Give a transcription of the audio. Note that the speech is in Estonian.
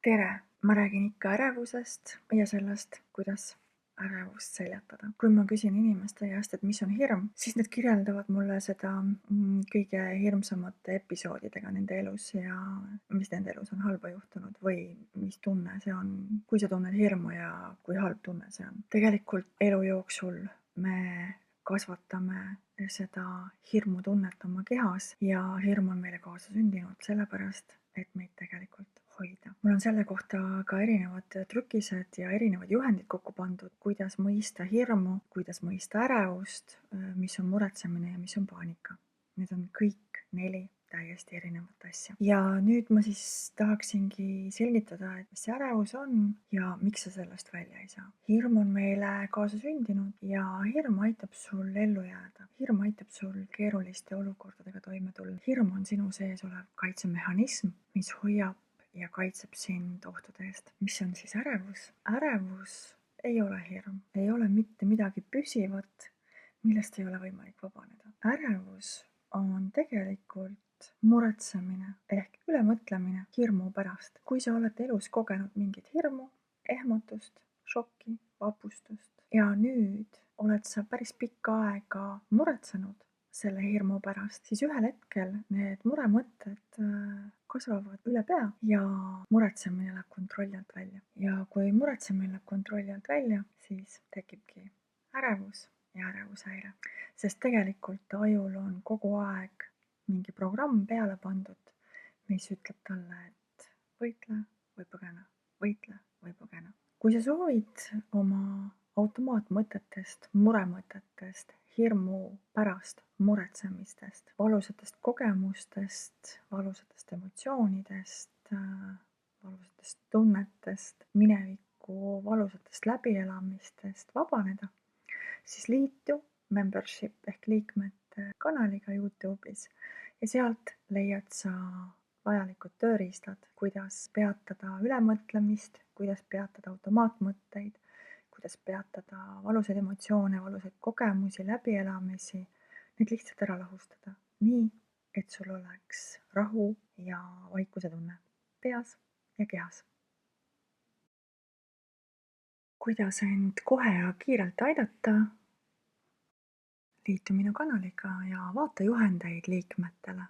Tere! Ma räägin ikka ärevusest ja sellest, kuidas ärevust seljatada. Kui ma küsin inimeste käest, et mis on hirm, siis nad kirjeldavad mulle seda kõige hirmsamate episoodidega nende elus ja mis nende elus on halba juhtunud või mis tunne see on, kui sa tunned hirmu ja kui halb tunne see on. Tegelikult elu jooksul me kasvatame seda hirmutunnet oma kehas ja hirm on meile kaasa sündinud sellepärast, et meid tegelikult hoida. Mul on selle kohta ka erinevad trükised ja erinevad juhendid kokku pandud, kuidas mõista hirmu, kuidas mõista ärevust, mis on muretsemine ja mis on paanika. Need on kõik 4 täiesti erinevat asja. Ja nüüd ma siis tahaksingi selgitada, et mis see ärevus on ja miks sa sellest välja ei saa. Hirm on meile kaasa sündinud ja hirm aitab sul ellu jääda. Hirm aitab sul keeruliste olukordadega toime tulla. Hirm on sinu sees olev kaitsemehhanism, mis hoiab ja kaitseb sind ohtude eest. Mis on siis ärevus? Ärevus ei ole hirm, ei ole mitte midagi püsivat, millest ei ole võimalik vabaneda. Ärevus on tegelikult muretsemine ehk ülemõtlemine hirmu pärast. Kui sa oled elus kogenud mingit hirmu, ehmatust, šokki, vapustust ja nüüd oled sa päris pikka aega muretsenud selle hirmu pärast, siis ühel hetkel need muremõtted kasvavad üle pea ja muretsemine läheb kontrolli alt välja. Ja kui muretsemine läheb kontrolli alt välja, siis tekibki ärevus ja ärevushäire. Sest tegelikult ajul on kogu aeg mingi programm peale pandud, mis ütleb talle, et võitle või põgene, võitle või põgene. Kui sa soovid oma automaatmõtetest, muremõtetest, hirmu pärast muretsemistest, valusatest kogemustest, valusatest emotsioonidest, valusatest tunnetest, mineviku valusatest läbielamistest vabaneda, siis liitu membership ehk liikmete kanaliga YouTube'is ja sealt leiad sa vajalikud tööriistad, kuidas peatada ülemõtlemist, kuidas peatada automaatmõtteid, kuidas peatada valusaid emotsioone, valusaid kogemusi, läbielamisi, need lihtsalt ära lahustada. Nii, et sul oleks rahu ja vaikuse tunne peas ja kehas. Kuidas end kohe ja kiirelt aidata? Liitu minu kanaliga ja vaata juhendeid liikmetele.